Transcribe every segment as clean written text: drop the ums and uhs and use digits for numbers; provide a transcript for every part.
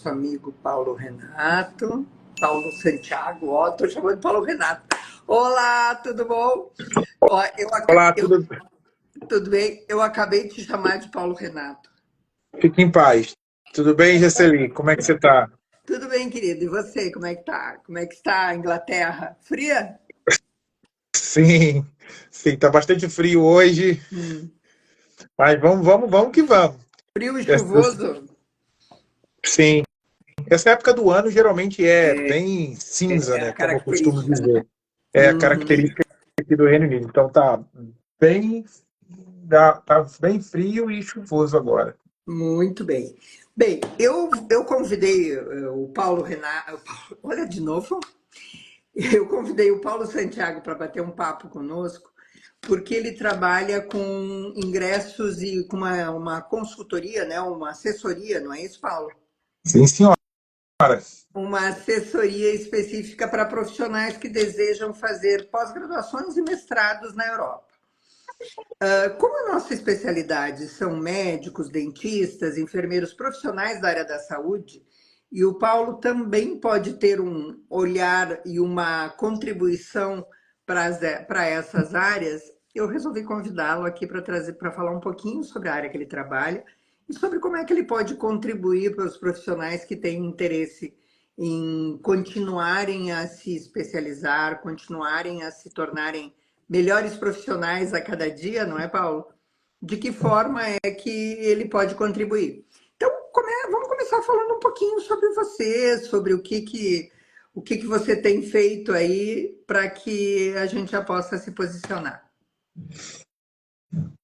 nosso amigo Paulo Renato, Paulo Santiago, ó, estou chamando de Paulo Renato. Olá, tudo bom? Ó, Olá, tudo. tudo bem? Eu acabei de te chamar de Paulo Renato. Fique em paz. Tudo bem, Gesseli? Como é que você está? Tudo bem, querido? E você, como é que tá? Como é que está a Inglaterra? Fria? Sim, sim, tá bastante frio hoje, Hum. mas vamos que vamos. Frio e Essa- chuvoso? Sim, essa época do ano geralmente é bem cinza, É né? a Como eu costumo característica, né? dizer. É a Uhum. característica aqui do Reino Unido. Então bem, tá bem frio e chuvoso agora. Muito bem. Bem, eu convidei o Paulo Renato. Olha de novo. Eu convidei o Paulo Santiago para bater um papo conosco, porque ele trabalha com ingressos e com uma consultoria, né? Uma assessoria, não é isso, Paulo? Sim, senhora. Uma assessoria específica para profissionais que desejam fazer pós-graduações e mestrados na Europa. Como a nossa especialidade são médicos, dentistas, enfermeiros profissionais da área da saúde, e o Paulo também pode ter um olhar e uma contribuição para essas áreas, eu resolvi convidá-lo aqui para trazer para falar um pouquinho sobre a área que ele trabalha e sobre como é que ele pode contribuir para os profissionais que têm interesse em continuarem a se especializar, continuarem a se tornarem melhores profissionais a cada dia, não é, Paulo? De que forma é que ele pode contribuir? Então, vamos começar falando um pouquinho sobre você, sobre o que você tem feito aí para que a gente já possa se posicionar.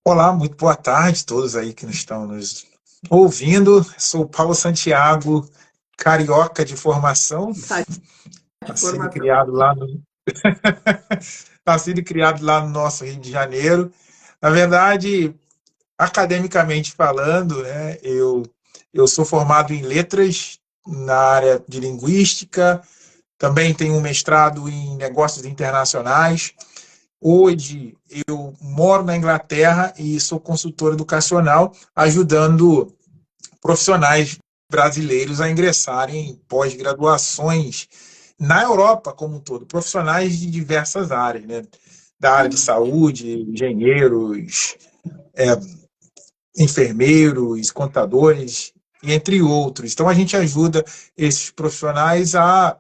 Olá, muito boa tarde a todos aí que estão nos ouvindo. Sou o Paulo Santiago, carioca de formação, Tá de nascido e formação. criado lá no nascido e criado lá no nosso Rio de Janeiro. Na verdade, academicamente falando, né, eu sou formado em letras na área de linguística, também tenho um mestrado em negócios internacionais. Hoje eu moro na Inglaterra e sou consultor educacional, ajudando profissionais brasileiros a ingressarem em pós-graduações na Europa como um todo, profissionais de diversas áreas, né? Da área de saúde, engenheiros, enfermeiros, contadores, entre outros. Então, a gente ajuda esses profissionais a,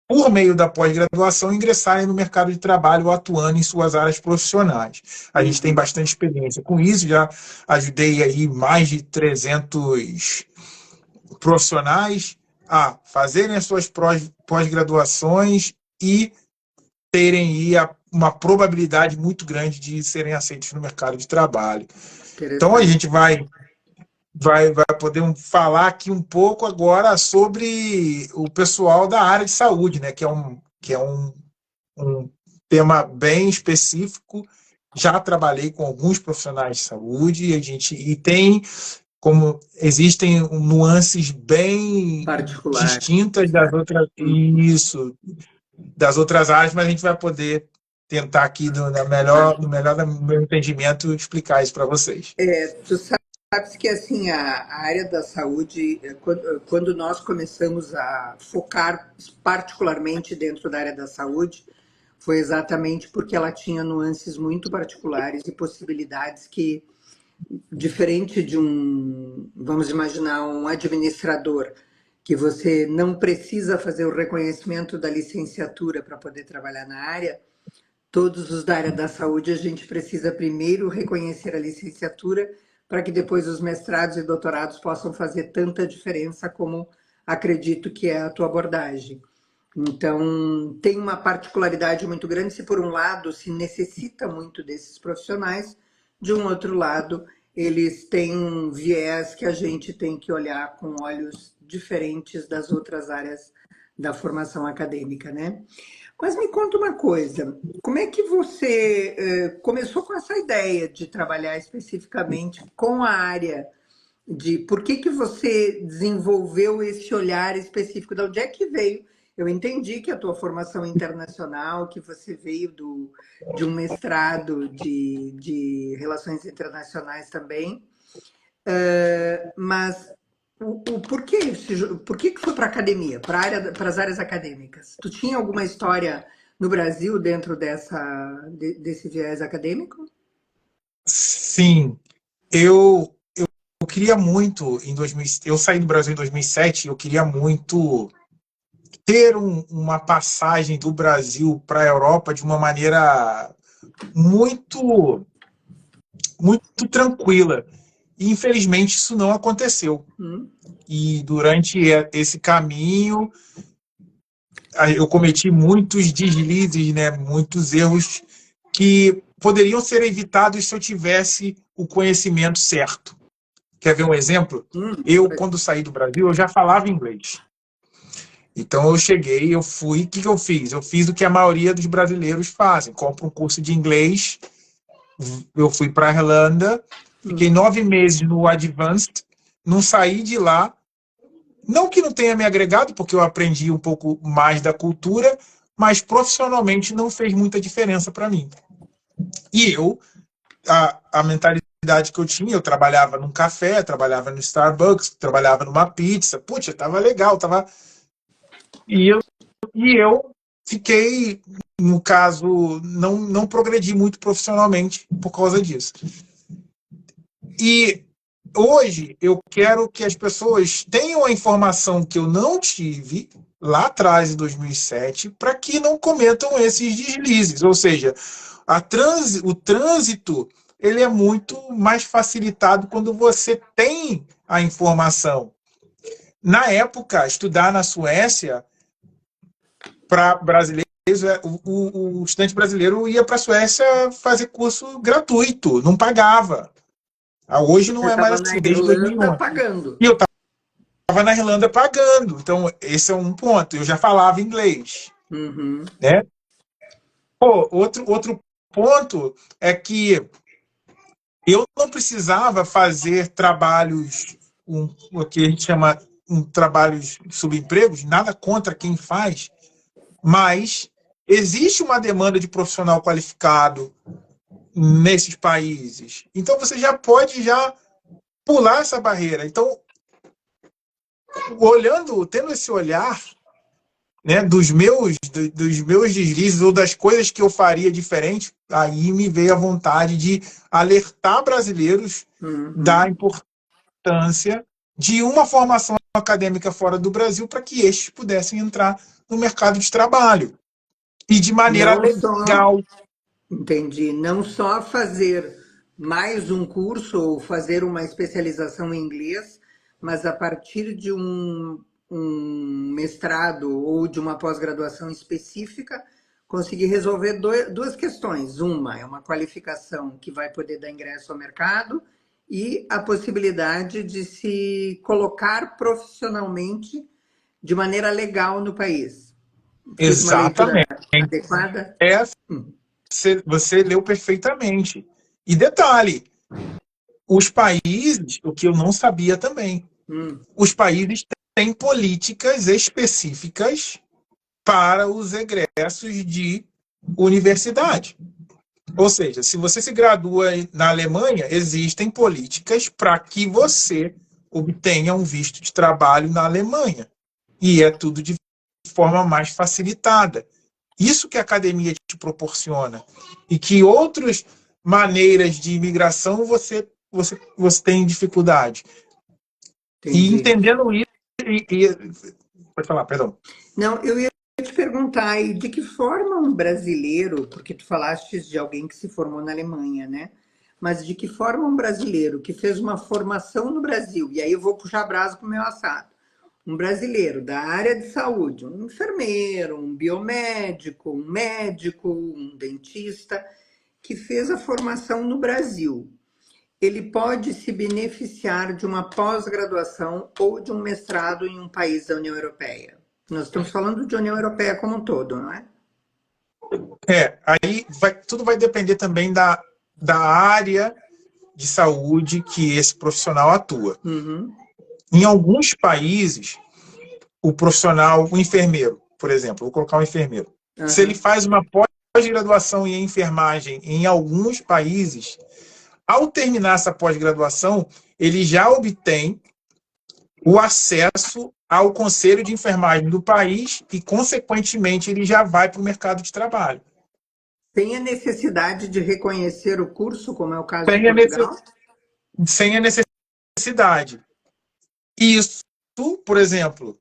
por meio da pós-graduação, ingressarem no mercado de trabalho atuando em suas áreas profissionais. A gente tem Uhum. bastante experiência com isso, já ajudei aí mais de 300 profissionais a fazerem as suas pós-graduações e terem aí uma probabilidade muito grande de serem aceitos no mercado de trabalho. Então a Interessante. gente vai poder falar aqui um pouco agora sobre o pessoal da área de saúde, né? Que é um tema bem específico. Já trabalhei com alguns profissionais de saúde e tem como existem nuances bem Particular. distintas das outras áreas, mas a gente vai poder tentar aqui no melhor do meu entendimento explicar isso para vocês. Tu sabes que assim a área da saúde, quando nós começamos a focar particularmente dentro da área da saúde, foi exatamente porque ela tinha nuances muito particulares e possibilidades que, diferente de vamos imaginar, um administrador, que você não precisa fazer o reconhecimento da licenciatura para poder trabalhar na área, todos os da área da saúde, a gente precisa primeiro reconhecer a licenciatura para que depois os mestrados e doutorados possam fazer tanta diferença como acredito que é a tua abordagem. Então, tem uma particularidade muito grande se por um lado se necessita muito desses profissionais, de um outro lado, eles têm um viés que a gente tem que olhar com olhos diferentes das outras áreas da formação acadêmica, né? Mas me conta uma coisa, como é que você começou com essa ideia de trabalhar especificamente com a área de por que você desenvolveu esse olhar específico? De onde é que veio? Eu entendi que a tua formação internacional, que você veio de um mestrado de relações internacionais também, mas Por que foi para a academia, para as áreas acadêmicas? Tu tinha alguma história no Brasil dentro desse viés acadêmico? Sim, eu queria muito, eu saí do Brasil em 2007, eu queria muito ter uma passagem do Brasil para a Europa de uma maneira muito, muito tranquila. E, infelizmente, isso não aconteceu. E durante esse caminho, eu cometi muitos deslizes, né? Muitos erros que poderiam ser evitados se eu tivesse o conhecimento certo. Quer ver um exemplo? Eu, quando saí do Brasil, eu já falava inglês. Então eu cheguei, eu fui, o que eu fiz? Eu fiz o que a maioria dos brasileiros fazem, compra um curso de inglês, eu fui para a Irlanda, fiquei 9 meses no Advanced, não saí de lá, não que não tenha me agregado, porque eu aprendi um pouco mais da cultura, mas profissionalmente não fez muita diferença para mim. E a mentalidade que eu tinha, eu trabalhava num café, trabalhava no Starbucks, trabalhava numa pizza, putz, tava legal, tava... E eu fiquei, no caso, não progredi muito profissionalmente por causa disso. E hoje eu quero que as pessoas tenham a informação que eu não tive lá atrás, em 2007, para que não cometam esses deslizes. Ou seja, o trânsito ele é muito mais facilitado quando você tem a informação. Na época, estudar na Suécia para brasileiros, o estudante brasileiro ia para a Suécia fazer curso gratuito, não pagava. Hoje Você não é mais estava na assim, desde Irlanda 2011. pagando. E eu estava na Irlanda pagando. Então, esse é um ponto. Eu já falava inglês. Né? Outro ponto é que eu não precisava fazer trabalhos, o que a gente chama trabalhos subempregos, nada contra quem faz, mas existe uma demanda de profissional qualificado nesses países. Então você já pode já pular essa barreira. Então, tendo esse olhar, né, dos meus deslizes ou das coisas que eu faria diferente, aí me veio a vontade de alertar brasileiros da importância de uma formação acadêmica fora do Brasil para que estes pudessem entrar no mercado de trabalho e de maneira Não só, legal. entendi, não só fazer mais um curso ou fazer uma especialização em inglês, mas a partir de um mestrado ou de uma pós-graduação específica, conseguir resolver duas questões. Uma é uma qualificação que vai poder dar ingresso ao mercado e a possibilidade de se colocar profissionalmente de maneira legal no país. Fiz uma leitura Exatamente. adequada? É, você leu perfeitamente. E detalhe, os países, o que eu não sabia também, os países têm políticas específicas para os egressos de universidade. Ou seja, se você se gradua na Alemanha, existem políticas para que você obtenha um visto de trabalho na Alemanha. E é tudo de forma mais facilitada. Isso que a academia te proporciona. E que outras maneiras de imigração você tem dificuldade. E Entendi. entendendo isso. Pode falar, perdão. Não, eu ia te perguntar aí de que forma um brasileiro, porque tu falaste de alguém que se formou na Alemanha, né? Mas de que forma um brasileiro que fez uma formação no Brasil, e aí eu vou puxar a brasa para o meu assado, um brasileiro da área de saúde, um enfermeiro, um biomédico, um médico, um dentista, que fez a formação no Brasil, ele pode se beneficiar de uma pós-graduação ou de um mestrado em um país da União Europeia. Nós estamos falando de União Europeia como um todo, não é? Aí tudo vai depender também da área de saúde que esse profissional atua. Em alguns países, o enfermeiro, por exemplo, vou colocar um enfermeiro. Se ele faz uma pós-graduação em enfermagem em alguns países, ao terminar essa pós-graduação, ele já obtém o acesso ao conselho de enfermagem do país e, consequentemente, ele já vai para o mercado de trabalho. Tem a necessidade de reconhecer o curso, como é o caso de Sem a, Portugal? sem a necessidade. Isso, por exemplo,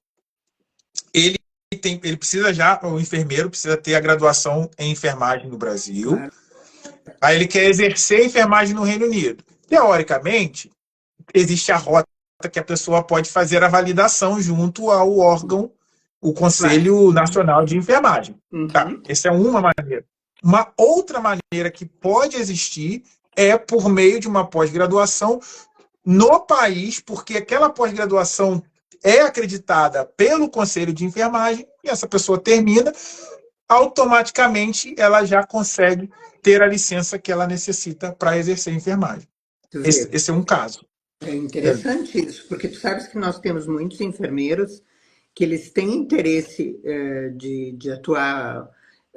ele ele precisa já, o enfermeiro precisa ter a graduação em enfermagem no Brasil. Claro. Aí ele quer exercer a enfermagem no Reino Unido. Teoricamente, existe a rota que a pessoa pode fazer a validação junto ao órgão, o Claro. Conselho Nacional de Enfermagem. Tá, Uhum. essa é uma maneira. Uma outra maneira que pode existir é por meio de uma pós-graduação no país, porque aquela pós-graduação é acreditada pelo Conselho de Enfermagem e essa pessoa termina, automaticamente ela já consegue ter a licença que ela necessita para exercer a enfermagem. Tu vê. Esse é um caso. É interessante isso, porque tu sabes que nós temos muitos enfermeiros que eles têm interesse de atuar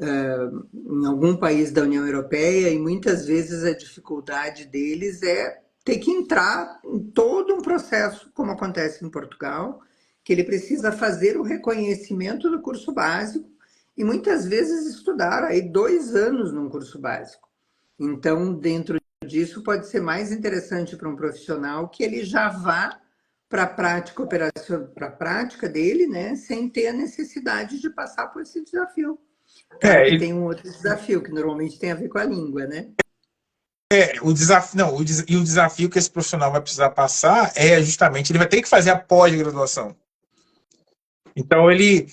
em algum país da União Europeia e muitas vezes a dificuldade deles é ter que entrar em todo um processo, como acontece em Portugal, que ele precisa fazer o reconhecimento do curso básico e muitas vezes estudar aí 2 anos num curso básico. Então, dentro disso, pode ser mais interessante para um profissional que ele já vá para a prática para a prática dele, né, sem ter a necessidade de passar por esse desafio. Claro que É, tem um outro desafio que normalmente tem a ver com a língua, né? o desafio, não, e o desafio que esse profissional vai precisar passar é justamente, ele vai ter que fazer a pós-graduação. Então, ele,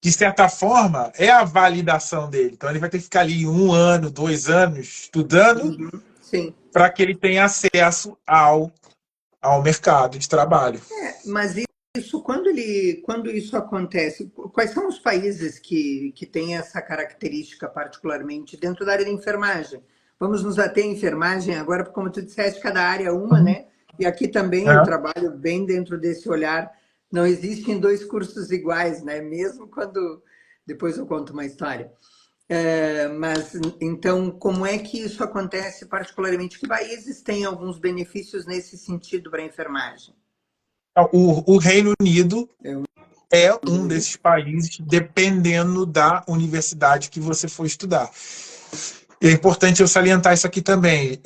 de certa forma, é a validação dele. Então, ele vai ter que ficar ali 1 ano, 2 anos estudando Uhum, sim. para que ele tenha acesso ao mercado de trabalho. Mas isso, quando isso acontece, quais são os países que têm essa característica particularmente dentro da área da enfermagem? Vamos nos ater à enfermagem agora, porque como tu disseste, cada área é uma, Uhum. né? E aqui também eu É. trabalho bem dentro desse olhar. Não existem dois cursos iguais, né? Mesmo quando... Depois eu conto uma história. Mas, então, como é que isso acontece particularmente? Que países têm alguns benefícios nesse sentido para a enfermagem? O Reino Unido É um é um deles. desses países, dependendo da universidade que você for estudar. E é importante eu salientar isso aqui também,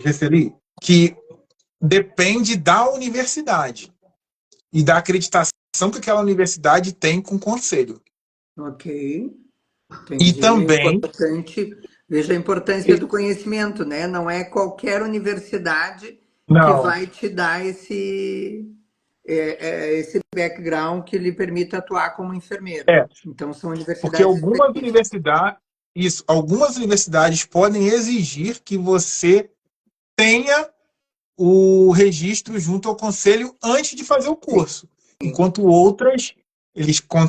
Gesseli, que depende da universidade e da acreditação que aquela universidade tem com o conselho. Ok, E entendi. É também, importante, veja a importância do conhecimento, né? Não é qualquer universidade que não, vai te dar esse background que lhe permita atuar como enfermeiro. é, Então, são porque universidades específicas. algumas universidades podem exigir que você tenha o registro junto ao conselho antes de fazer o Sim, curso, enquanto outras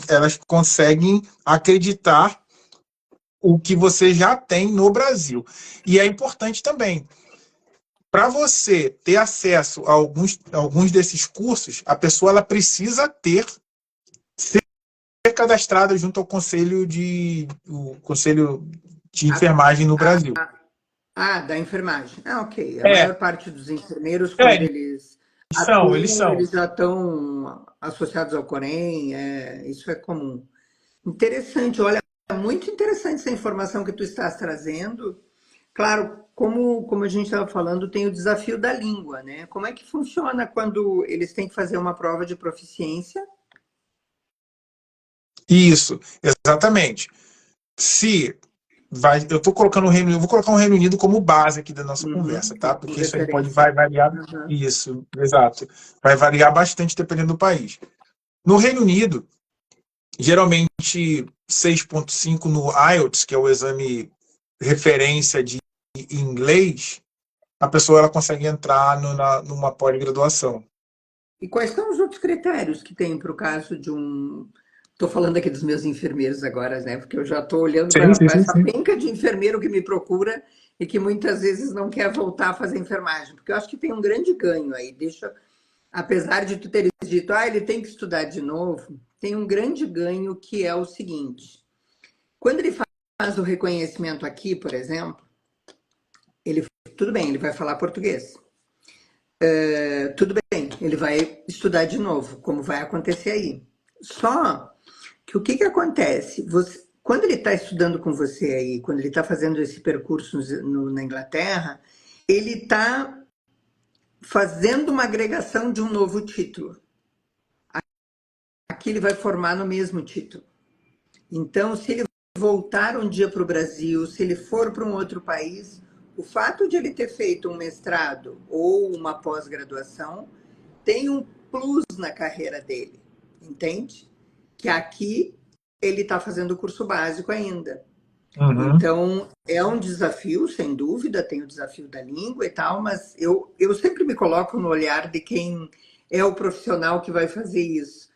elas conseguem acreditar o que você já tem no Brasil. E é importante também, para você ter acesso a alguns desses cursos, a pessoa ela precisa ser cadastrada junto ao conselho de a, enfermagem no Brasil. da enfermagem. Ah, ok. A É, maior parte dos enfermeiros, quando é, eles eles atuam, são. eles já estão associados ao Corém, isso é comum. Interessante, olha, muito interessante essa informação que tu estás trazendo. Claro, como a gente estava falando, tem o desafio da língua, né? Como é que funciona quando eles têm que fazer uma prova de proficiência? Isso, exatamente. Se eu tô colocando eu vou colocar o Reino Unido como base aqui da nossa conversa, Uhum, tá? como Porque isso aí referência. vai variar. Uhum. Isso, exato. Vai variar bastante dependendo do país. No Reino Unido, geralmente 6,5 no IELTS, que é o exame referência de inglês, a pessoa ela consegue entrar numa pós-graduação. E quais são os outros critérios que tem para o caso de um. Estou falando aqui dos meus enfermeiros agora, né? Porque eu já estou olhando Sim, para sim, sim, essa sim. penca de enfermeiro que me procura e que muitas vezes não quer voltar a fazer enfermagem. Porque eu acho que tem um grande ganho aí. Apesar de tu teres dito, ele tem que estudar de novo, tem um grande ganho que é o seguinte: quando ele faz o reconhecimento aqui, por exemplo, ele tudo bem, ele vai falar português. Tudo bem, ele vai estudar de novo, como vai acontecer aí. Só que o que acontece? Quando ele está estudando com você aí, quando ele está fazendo esse percurso na Inglaterra, ele está fazendo uma agregação de um novo título. Aqui ele vai formar no mesmo título. Então, se ele voltar um dia para o Brasil, se ele for para um outro país, o fato de ele ter feito um mestrado ou uma pós-graduação tem um plus na carreira dele, entende? Que aqui ele está fazendo o curso básico ainda. Uhum. Então, é um desafio, sem dúvida, tem o desafio da língua e tal, mas eu sempre me coloco no olhar de quem é o profissional que vai fazer isso.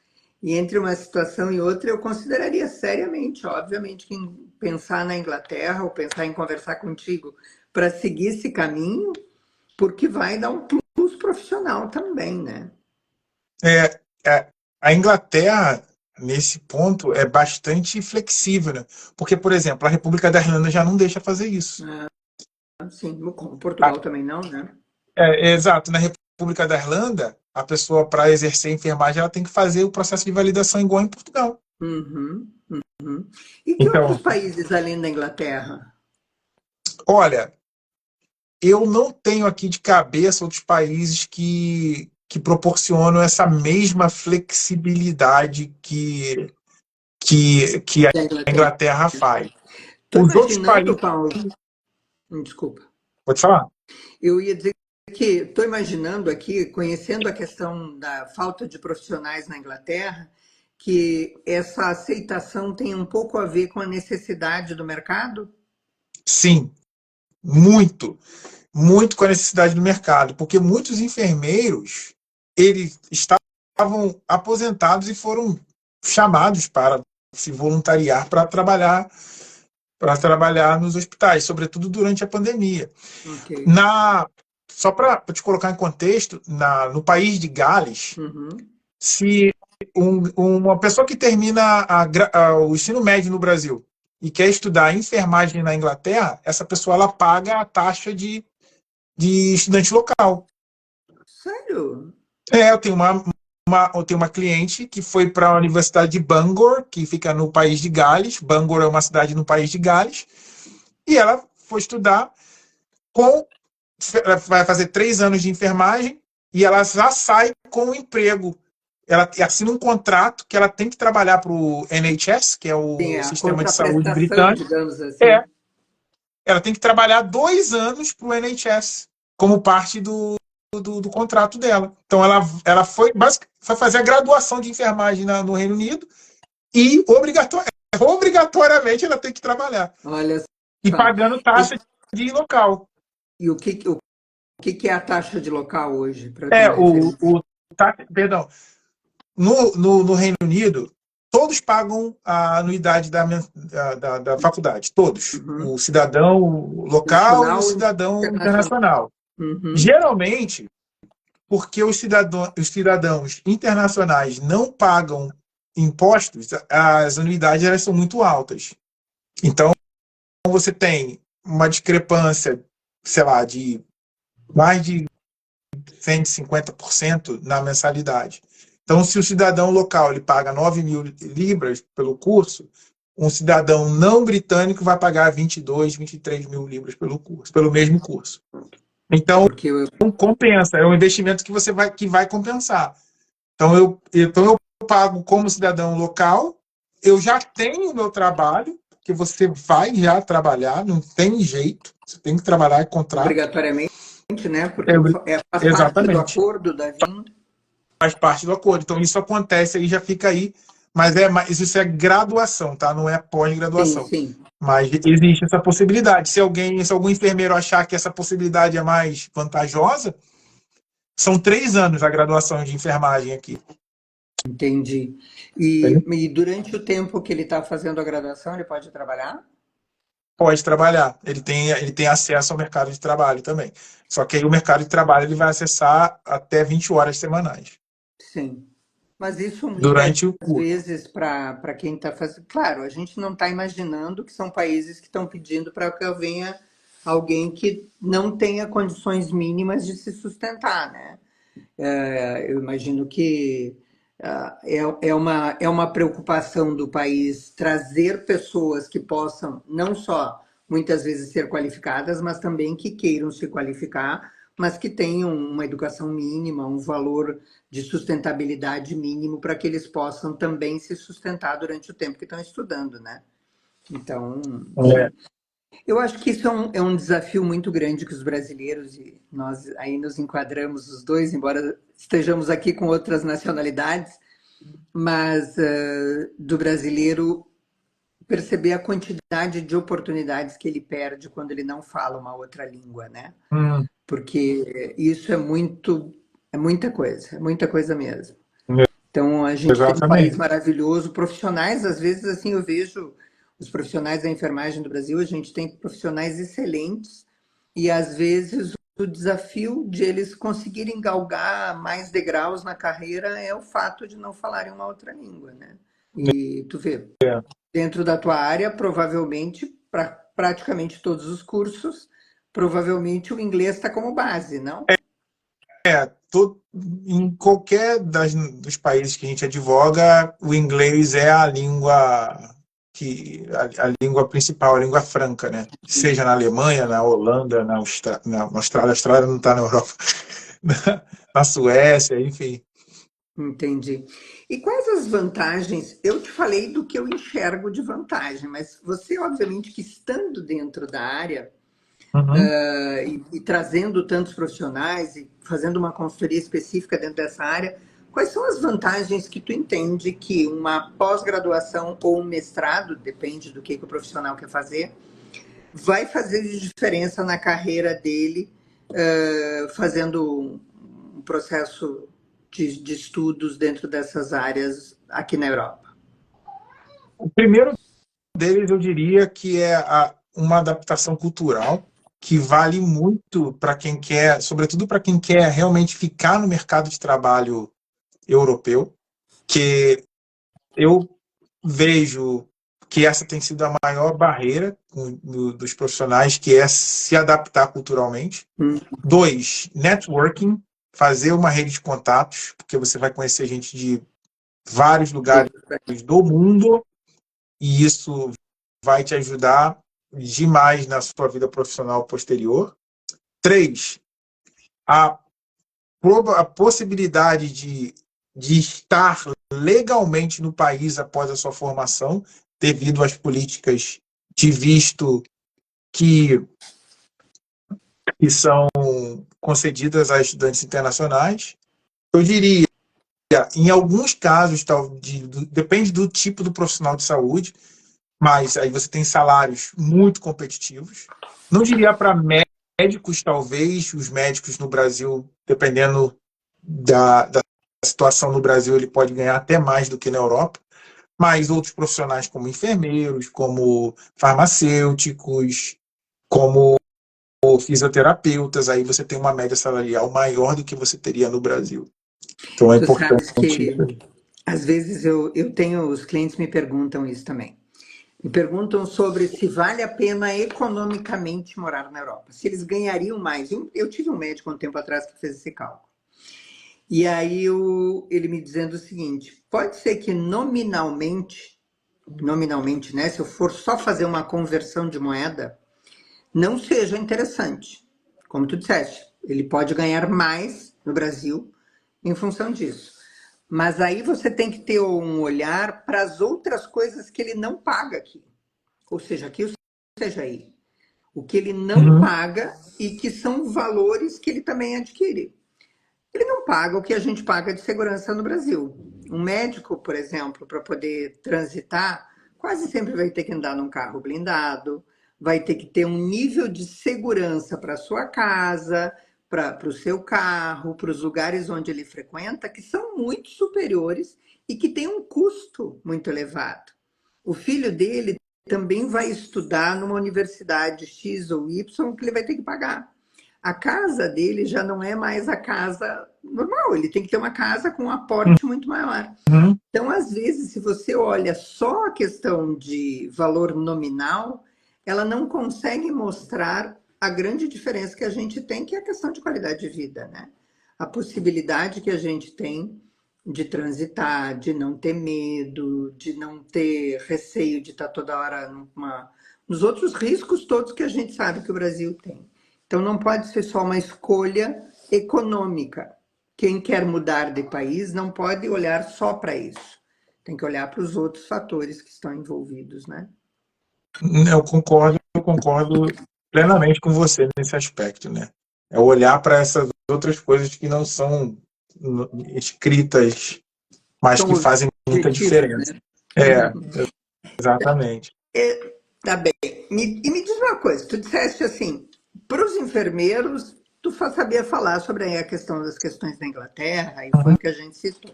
E entre uma situação e outra, eu consideraria seriamente, obviamente, quem pensar na Inglaterra ou pensar em conversar contigo para seguir esse caminho, porque vai dar um plus profissional também, né? A Inglaterra, nesse ponto, é bastante flexível, né? Porque, por exemplo, a República da Irlanda já não deixa fazer isso. Sim, como Portugal também não, né? Exato. Na República da Irlanda, a pessoa, para exercer a enfermagem, ela tem que fazer o processo de validação igual em Portugal. Uhum, uhum. E que outros Então, países além da Inglaterra? olha, eu não tenho aqui de cabeça outros países que proporcionam essa mesma flexibilidade que a Da Inglaterra. Inglaterra faz. Estou Os outros imaginando, países. Paulo, desculpa, Pode falar? eu ia dizer que estou imaginando aqui, conhecendo a questão da falta de profissionais na Inglaterra, que essa aceitação tem um pouco a ver com a necessidade do mercado? Sim, muito. Muito com a necessidade do mercado, porque muitos enfermeiros eles estavam aposentados e foram chamados para se voluntariar para trabalhar nos hospitais, sobretudo durante a pandemia. Ok. Só para te colocar em contexto, no país de Gales, Uhum. se uma pessoa que termina o ensino médio no Brasil e quer estudar enfermagem na Inglaterra, essa pessoa ela paga a taxa de estudante local. Sério? Eu tenho uma cliente que foi para a Universidade de Bangor, que fica no país de Gales. Bangor é uma cidade no país de Gales. E ela foi estudar ela vai fazer 3 anos de enfermagem e ela já sai com um emprego. Ela assina um contrato que ela tem que trabalhar para o NHS, que é Sim, o é a sistema de saúde contraprestação, britânico. digamos É, assim. ela tem que trabalhar 2 anos para o NHS, como parte do contrato dela. Então, ela foi fazer a graduação de enfermagem no Reino Unido e obrigatoriamente ela tem que trabalhar. Olha E só. pagando E, taxa de local. e o que é a taxa de local hoje, para eu ter É, uma referência? perdão, no Reino Unido, todos pagam a anuidade da faculdade, todos. Uhum. O cidadão local e o Nacional e cidadão internacional. internacional. Uhum. Geralmente, porque os cidadãos internacionais não pagam impostos, as anuidades elas são muito altas. Então, você tem uma discrepância, sei lá, de mais de 150% na mensalidade. Então, se o cidadão local ele paga 9 mil libras pelo curso, um cidadão não britânico vai pagar 22, 23 mil libras pelo mesmo curso. Então, Porque eu, compensa, é um investimento que vai compensar. Então eu pago como cidadão local, eu já tenho o meu trabalho, que você vai já trabalhar, não tem jeito, você tem que trabalhar em contrato. obrigatoriamente, né? É, Porque faz parte do exatamente, acordo da vinda. faz parte do acordo. Então isso acontece aí, já fica aí, mas isso é graduação, tá? Não é Sim, pós-graduação. sim. Mas existe essa possibilidade. Se algum enfermeiro achar que essa possibilidade é mais vantajosa, são 3 anos a graduação de enfermagem aqui. Entendi. E durante o tempo que ele está fazendo a graduação, ele pode trabalhar? Pode trabalhar. Ele tem acesso ao mercado de trabalho também. Só que aí o mercado de trabalho ele vai acessar até 20 horas semanais Sim. Mas isso muitas durante o curso. vezes para quem está fazendo. Claro, a gente não está imaginando que são países que estão pedindo para que eu venha alguém que não tenha condições mínimas de se sustentar, né? Eu imagino que é uma preocupação do país trazer pessoas que possam não só muitas vezes ser qualificadas, mas também que queiram se qualificar, mas que tenham uma educação mínima, um valor de sustentabilidade mínimo para que eles possam também se sustentar durante o tempo que estão estudando, né? Então, É, eu acho que isso é um desafio muito grande que os brasileiros, e nós aí nos enquadramos os dois, embora estejamos aqui com outras nacionalidades, mas do brasileiro perceber a quantidade de oportunidades que ele perde quando ele não fala uma outra língua, né? hum, Porque isso é muita coisa mesmo. Então, a gente tem um país exatamente. maravilhoso, profissionais, às vezes, assim, eu vejo os profissionais da enfermagem do Brasil, a gente tem profissionais excelentes e, às vezes, o desafio de eles conseguirem galgar mais degraus na carreira é o fato de não falarem uma outra língua, né? E tu vê, dentro da tua área, provavelmente, para praticamente todos os cursos, provavelmente o inglês está como base, não? To- Em qualquer dos países que a gente advoga, o inglês é a língua a língua principal, a língua franca, né? Seja na Alemanha, na Holanda, na Austrália, a Austrália não está na Europa, na Suécia, enfim. Entendi. E quais as vantagens? Eu te falei do que eu enxergo de vantagem, mas você, obviamente, que estando dentro da área, Uhum. e trazendo tantos profissionais e fazendo uma consultoria específica dentro dessa área, quais são as vantagens que tu entende que uma pós-graduação ou um mestrado, depende do que o profissional quer fazer, vai fazer de diferença na carreira dele, fazendo um processo de estudos dentro dessas áreas aqui na Europa? O primeiro deles, eu diria que é uma adaptação cultural que vale muito para quem quer, sobretudo para quem quer realmente ficar no mercado de trabalho europeu, que eu vejo que essa tem sido a maior barreira dos profissionais, que é se adaptar culturalmente. Hum, Dois, networking, fazer uma rede de contatos, porque você vai conhecer gente de vários lugares do mundo e isso vai te ajudar demais na sua vida profissional posterior. Três, a, a possibilidade de estar legalmente no país após a sua formação, devido às políticas de visto que, que são concedidas a estudantes internacionais. Eu diria, em alguns casos, depende do tipo do profissional de saúde, mas aí você tem salários muito competitivos. Não diria para médicos, talvez, os médicos no Brasil, dependendo da situação no Brasil, ele pode ganhar até mais do que na Europa, mas outros profissionais como enfermeiros, como farmacêuticos, como fisioterapeutas, aí você tem uma média salarial maior do que você teria no Brasil. Então é Tu importante sabes isso que aí. às vezes eu tenho, os clientes me perguntam isso também. Me perguntam sobre se vale a pena economicamente morar na Europa, se eles ganhariam mais. Eu tive um médico um tempo atrás que fez esse cálculo. E aí ele me dizendo o seguinte: pode ser que nominalmente, né, se eu for só fazer uma conversão de moeda, não seja interessante. Como tu disseste, ele pode ganhar mais no Brasil em função disso. Mas aí você tem que ter um olhar para as outras coisas que ele não paga aqui. Ou seja, aqui ou seja aí. O que ele não Uhum, paga e que são valores que ele também adquire. Ele não paga o que a gente paga de segurança no Brasil. Um médico, por exemplo, para poder transitar, quase sempre vai ter que andar num carro blindado, vai ter que ter um nível de segurança para sua casa, para o seu carro, para os lugares onde ele frequenta, que são muito superiores e que têm um custo muito elevado. O filho dele também vai estudar numa universidade X ou Y que ele vai ter que pagar. A casa dele já não é mais a casa normal, ele tem que ter uma casa com um aporte muito maior. uhum. Então, às vezes, se você olha só a questão de valor nominal, ela não consegue mostrar a grande diferença que a gente tem, que é a questão de qualidade de vida, né? A possibilidade que a gente tem de transitar, de não ter medo, de não ter receio de estar toda hora nos outros riscos todos que a gente sabe que o Brasil tem. Então não pode ser só uma escolha econômica. Quem quer mudar de país não pode olhar só para isso. Tem que olhar para os outros fatores que estão envolvidos, né? Eu concordo plenamente com você nesse aspecto, né? É olhar para essas outras coisas que não são escritas, mas São que fazem muita objetivos, diferença. né? É, exatamente. Tá bem. E me diz uma coisa, tu disseste assim, para os enfermeiros, tu sabia falar sobre a questão das questões da Inglaterra, e foi Uhum. o que a gente citou.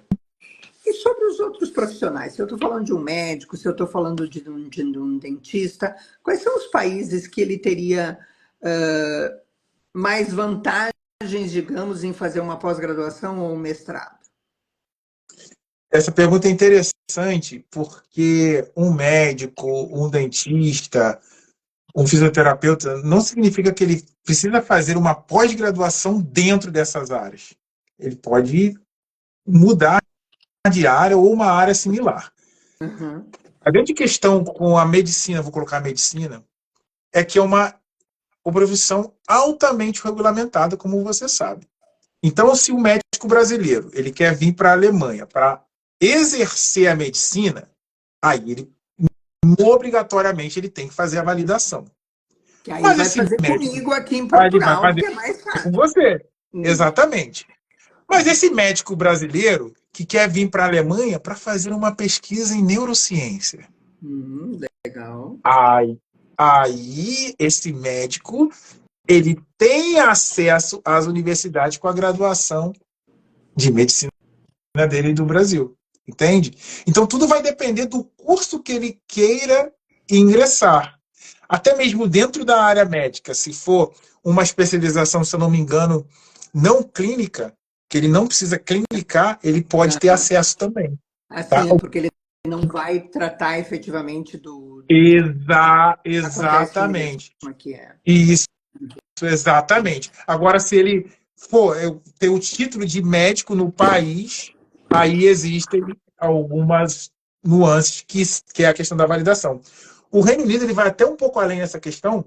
E sobre os outros profissionais? Se eu estou falando de um médico, se eu estou falando de um dentista, quais são os países que ele teria mais vantagens, digamos, em fazer uma pós-graduação ou um mestrado? Essa pergunta é interessante porque um médico, um dentista, um fisioterapeuta, não significa que ele precisa fazer uma pós-graduação dentro dessas áreas. Ele pode mudar de área ou uma área similar. Uhum. A grande questão com a medicina, vou colocar a medicina, é que é uma profissão altamente regulamentada, como você sabe. Então, se o médico brasileiro ele quer vir para a Alemanha para exercer a medicina, aí ele obrigatoriamente ele tem que fazer a validação. Que aí Mas vai esse fazer médico, comigo aqui em ele vai Portugal, fazer porque é mais com fácil. você. Hum. Exatamente. Mas esse médico brasileiro que quer vir para a Alemanha para fazer uma pesquisa em neurociência. Legal. Aí esse médico ele tem acesso às universidades com a graduação de medicina dele do Brasil, entende? Então tudo vai depender do curso que ele queira ingressar. Até mesmo dentro da área médica, se for uma especialização, se eu não me engano, não clínica, que ele não precisa clinicar, ele pode ter acesso também. Tá? Assim, é porque ele não vai tratar efetivamente do que acontece mesmo Exatamente. aqui. É. Isso, exatamente. Agora, se ele for ter o título de médico no país, aí existem algumas nuances que é a questão da validação. O Reino Unido ele vai até um pouco além dessa questão,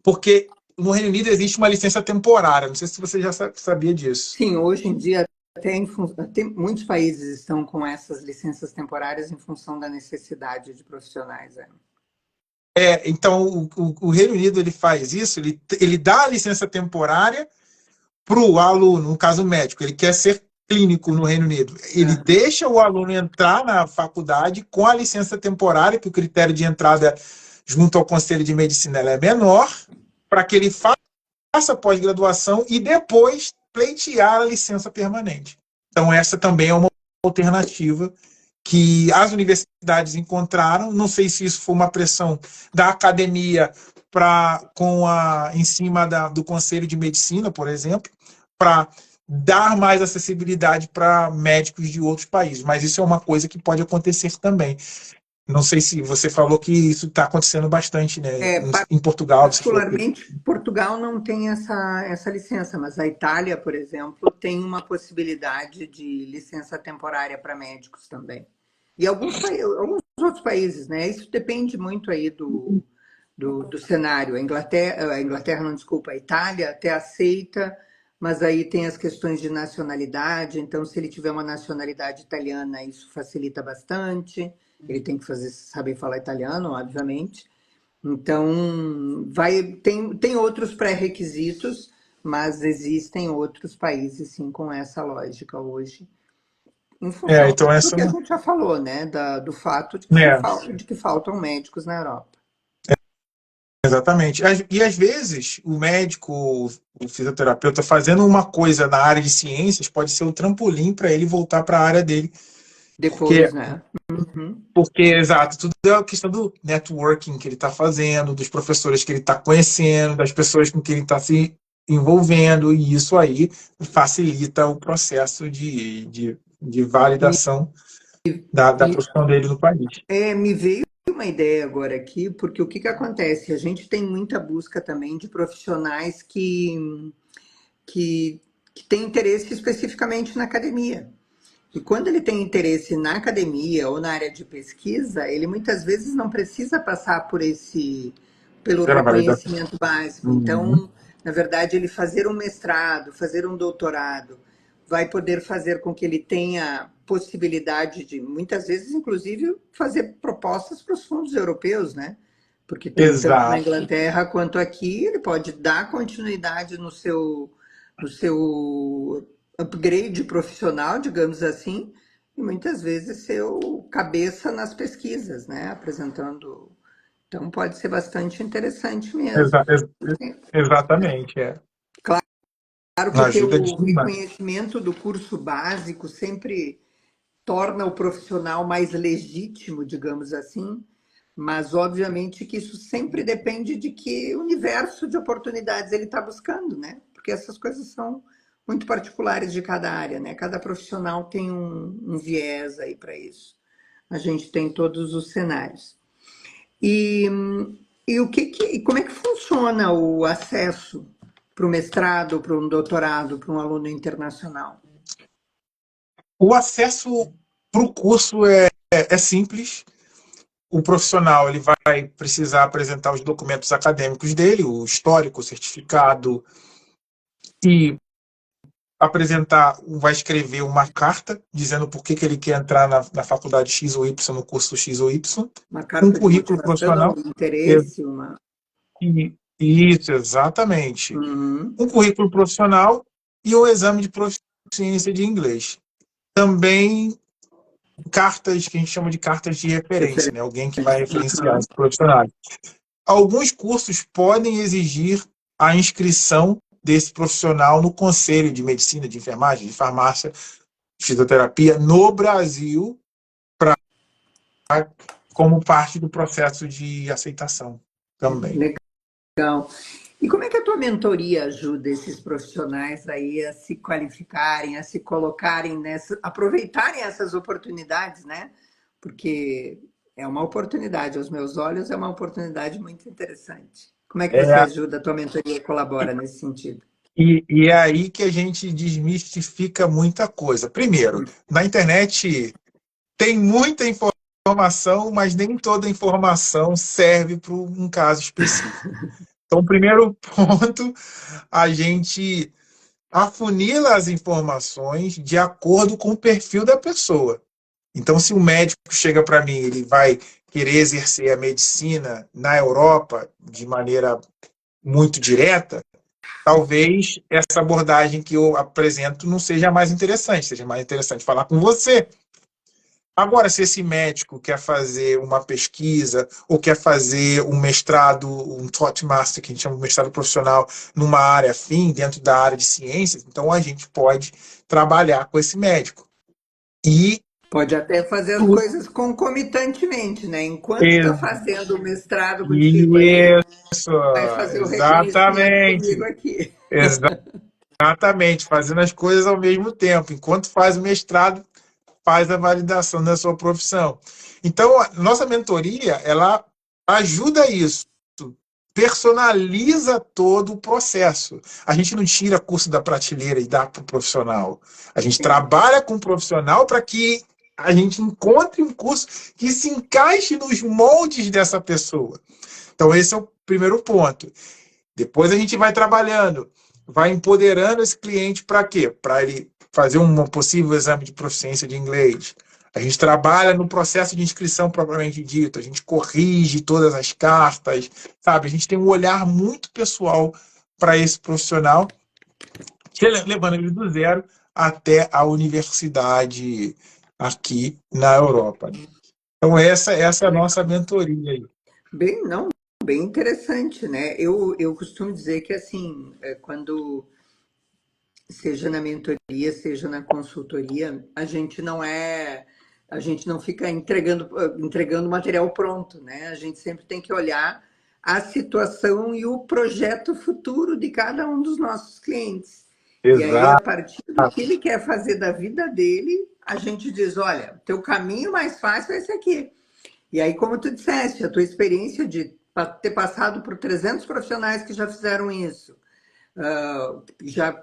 porque no Reino Unido existe uma licença temporária. Não sei se você já sabia disso. Sim, hoje em dia até muitos países estão com essas licenças temporárias em função da necessidade de profissionais. Então, o Reino Unido ele faz isso, ele dá a licença temporária para o aluno, no caso médico, ele quer ser clínico no Reino Unido. Ele deixa o aluno entrar na faculdade com a licença temporária, que o critério de entrada junto ao Conselho de Medicina é menor, para que ele faça pós-graduação e depois pleitear a licença permanente. Então, essa também é uma alternativa que as universidades encontraram. Não sei se isso foi uma pressão da academia em cima do Conselho de Medicina, por exemplo, para dar mais acessibilidade para médicos de outros países. Mas isso é uma coisa que pode acontecer também. Não sei se você falou que isso está acontecendo bastante, né? Em Portugal. Você falou que... Particularmente, Portugal não tem essa licença, mas a Itália, por exemplo, tem uma possibilidade de licença temporária para médicos também. E alguns outros países, né? Isso depende muito aí do cenário. A Inglaterra, não, desculpa, a Itália até aceita, mas aí tem as questões de nacionalidade. Então, se ele tiver uma nacionalidade italiana, isso facilita bastante. Ele tem que saber falar italiano, obviamente. Então, tem outros pré-requisitos, mas existem outros países, sim, com essa lógica hoje. Em função então do essa que a gente já falou, né? Do fato de que faltam médicos na Europa. Exatamente. E às vezes o médico, o fisioterapeuta fazendo uma coisa na área de ciências pode ser um trampolim para ele voltar para a área dele. Depois, né? Uhum. Porque, exato, tudo é a questão do networking que ele está fazendo, dos professores que ele está conhecendo, das pessoas com quem ele está se envolvendo, e isso aí facilita o processo de validação da E, profissão dele no país. me veio uma ideia agora aqui, porque o que que acontece? A gente tem muita busca também de profissionais que, que têm interesse especificamente na academia. E quando ele tem interesse na academia ou na área de pesquisa, ele muitas vezes não precisa passar pelo Pela validação. reconhecimento básico. Uhum. Então, na verdade, ele fazer um mestrado, fazer um doutorado, vai poder fazer com que ele tenha possibilidade de, muitas vezes, inclusive, fazer propostas para os fundos europeus, né? Porque tem tanto na Exato, Inglaterra quanto aqui, ele pode dar continuidade no seu upgrade profissional, digamos assim, e muitas vezes ser o cabeça nas pesquisas, né? Apresentando. Então pode ser bastante interessante mesmo. exa ex exatamente, é. Claro que ter Ajuda o demais. reconhecimento do curso básico sempre torna o profissional mais legítimo, digamos assim, mas obviamente que isso sempre depende de que universo de oportunidades ele está buscando, né? Porque essas coisas são muito particulares de cada área, né? Cada profissional tem um viés aí para isso. A gente tem todos os cenários. E, e como é que funciona o acesso para o mestrado, para um doutorado, para um aluno internacional? O acesso para o curso é simples. O profissional ele vai precisar apresentar os documentos acadêmicos dele, o histórico, o certificado, e vai escrever uma carta dizendo por que ele quer entrar na faculdade X ou Y, no curso X ou Y, Uma um carta de currículo motivação, profissional. um interesse, uma. Isso, exatamente. Uhum. Um currículo profissional e um exame de proficiência de inglês. Também cartas que a gente chama de cartas de referência, né? Alguém que vai referenciar Uhum. os profissionais. Alguns cursos podem exigir a inscrição desse profissional no Conselho de Medicina, de Enfermagem, de Farmácia, de Fisioterapia no Brasil, como parte do processo de aceitação também. Legal. E como é que a tua mentoria ajuda esses profissionais aí a se qualificarem, a se colocarem nessa, aproveitarem essas oportunidades, né? Porque é uma oportunidade, aos meus olhos, é uma oportunidade muito interessante. Como é que você É, ajuda, a tua mentoria colabora nesse sentido? e é aí que a gente desmistifica muita coisa. Primeiro, na internet tem muita informação, mas nem toda informação serve para um caso específico. Então, primeiro ponto, a gente afunila as informações de acordo com o perfil da pessoa. Então, se um médico chega para mim, ele vai querer exercer a medicina na Europa de maneira muito direta, talvez essa abordagem que eu apresento não seja mais interessante, seja mais interessante falar com você. Agora, se esse médico quer fazer uma pesquisa ou quer fazer um mestrado, um Thought Master, que a gente chama de mestrado profissional, numa área afim, dentro da área de ciências, então a gente pode trabalhar com esse médico. E Pode até fazer as tudo. coisas concomitantemente, né? Enquanto está fazendo o mestrado contigo aí, Isso, vai fazer o reconhecimento comigo exatamente. aqui. Exatamente, fazendo as coisas ao mesmo tempo. Enquanto faz o mestrado, faz a validação da sua profissão. Então, a nossa mentoria, ela ajuda isso, personaliza todo o processo. A gente não tira curso da prateleira e dá para o profissional. A gente Sim. trabalha com o profissional para que a gente encontre um curso que se encaixe nos moldes dessa pessoa. Então, esse é o primeiro ponto. Depois a gente vai trabalhando, vai empoderando esse cliente para quê? Para ele fazer um possível exame de proficiência de inglês. A gente trabalha no processo de inscrição propriamente dito, a gente corrige todas as cartas, sabe? A gente tem um olhar muito pessoal para esse profissional, levando ele do zero até a universidade aqui na Europa. Então, essa é a nossa mentoria aí. Bem, não, bem interessante, né? Eu costumo dizer que, assim, quando, seja na mentoria, seja na consultoria, a gente não fica entregando material pronto, né? A gente sempre tem que olhar a situação e o projeto futuro de cada um dos nossos clientes. E aí, a Exato. partir do que ele quer fazer da vida dele, a gente diz, olha, teu caminho mais fácil é esse aqui. E aí, como tu disseste, a tua experiência de ter passado por 300 profissionais que já fizeram isso, já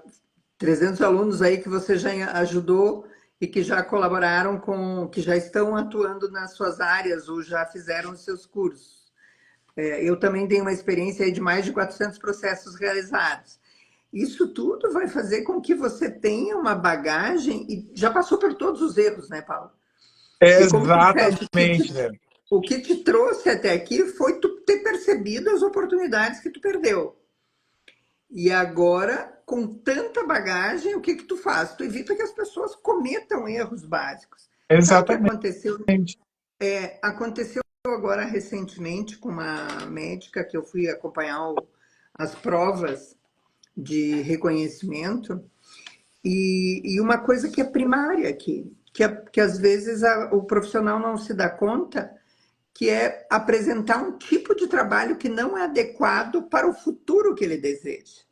300 alunos aí que você já ajudou e que já colaboraram com, que já estão atuando nas suas áreas ou já fizeram os seus cursos. Eu também tenho uma experiência aí de mais de 400 processos realizados. Isso tudo vai fazer com que você tenha uma bagagem e já passou por todos os erros, né, Paulo? E como tu disseste, Exatamente, né? o que te trouxe até aqui foi tu ter percebido as oportunidades que tu perdeu. E agora, com tanta bagagem, o que tu faz? Tu evita que as pessoas cometam erros básicos. Sabe o que Exatamente. aconteceu? Aconteceu agora recentemente com uma médica que eu fui acompanhar as provas de reconhecimento e uma coisa que é primária aqui, que às vezes o profissional não se dá conta, que é apresentar um tipo de trabalho que não é adequado para o futuro que ele deseja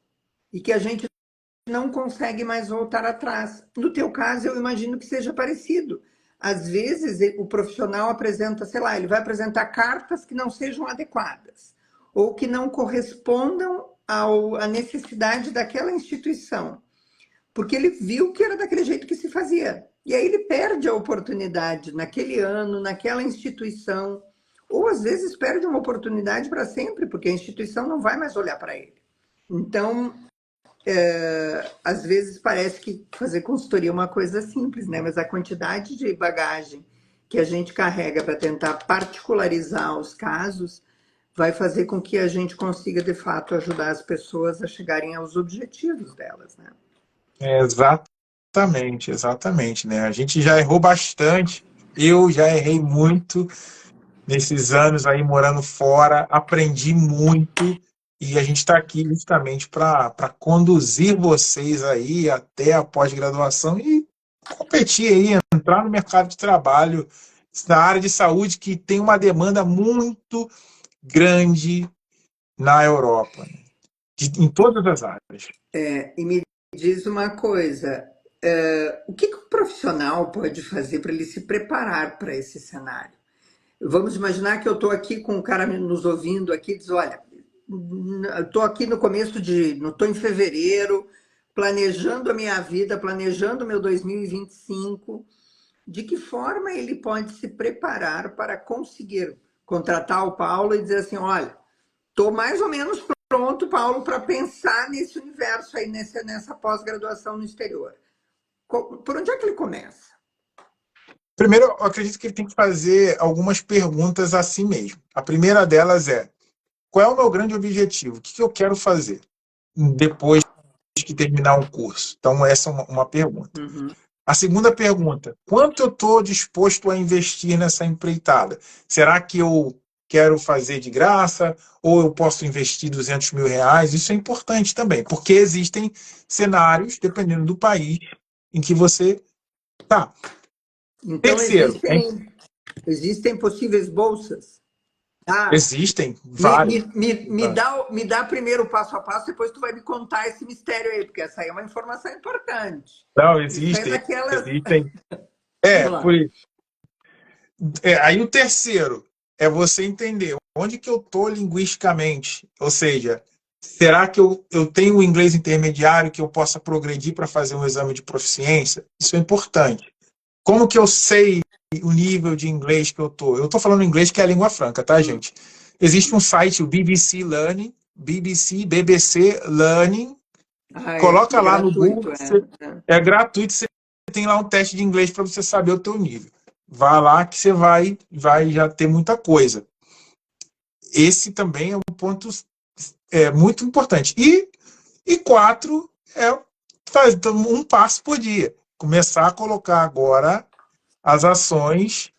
e que a gente não consegue mais voltar atrás. No teu caso, eu imagino que seja parecido. Às vezes, o profissional apresenta, sei lá, ele vai apresentar cartas que não sejam adequadas ou que não correspondam à necessidade daquela instituição, porque ele viu que era daquele jeito que se fazia. E aí ele perde a oportunidade naquele ano, naquela instituição, ou às vezes perde uma oportunidade para sempre, porque a instituição não vai mais olhar para ele. Então, às vezes parece que fazer consultoria é uma coisa simples, né? Mas a quantidade de bagagem que a gente carrega para tentar particularizar os casos vai fazer com que a gente consiga, de fato, ajudar as pessoas a chegarem aos objetivos delas, né? Exatamente, exatamente, né? A gente já errou bastante, eu já errei muito nesses anos aí morando fora, aprendi muito e a gente está aqui justamente para conduzir vocês aí até a pós-graduação e competir aí, entrar no mercado de trabalho na área de saúde que tem uma demanda muito grande na Europa, né? Em todas as áreas. E me diz uma coisa, o que o profissional pode fazer para ele se preparar para esse cenário? Vamos imaginar que eu estou aqui com um cara nos ouvindo aqui, diz, olha, estou aqui no começo não estou em fevereiro, planejando a minha vida, planejando o meu 2025, de que forma ele pode se preparar para conseguir contratar o Paulo e dizer assim, olha, estou mais ou menos pronto, Paulo, para pensar nesse universo aí, nessa pós-graduação no exterior. Por onde é que ele começa? Primeiro, eu acredito que ele tem que fazer algumas perguntas a si mesmo. A primeira delas é: qual é o meu grande objetivo? O que eu quero fazer depois que terminar um curso? Então, essa é uma pergunta. Uhum. A segunda pergunta: quanto eu estou disposto a investir nessa empreitada? Será que eu quero fazer de graça ou eu posso investir R$ 200.000? Isso é importante também, porque existem cenários, dependendo do país, em que você está. Então, Terceiro, existem possíveis bolsas? Ah, existem me, vários. me, me, me dá primeiro o passo a passo, depois tu vai me contar esse mistério aí, porque essa aí é uma informação importante. Não, Isso é existem, daquelas. existem. Vamos lá. Aí o terceiro é você entender onde que eu estou linguisticamente. Ou seja, será que eu tenho o inglês intermediário que eu possa progredir para fazer um exame de proficiência? Isso é importante. Como que eu sei o nível de inglês que eu estou? Eu estou falando inglês que é a língua franca, tá, gente? Existe um site, o BBC Learning, BBC Learning. E Coloca é lá no Google, gratuito, é gratuito, você tem lá um teste de inglês para você saber o teu nível. Vá lá que você vai já ter muita coisa. Esse também é um ponto muito importante. E quatro, fazer um passo por dia. Começar a colocar agora as ações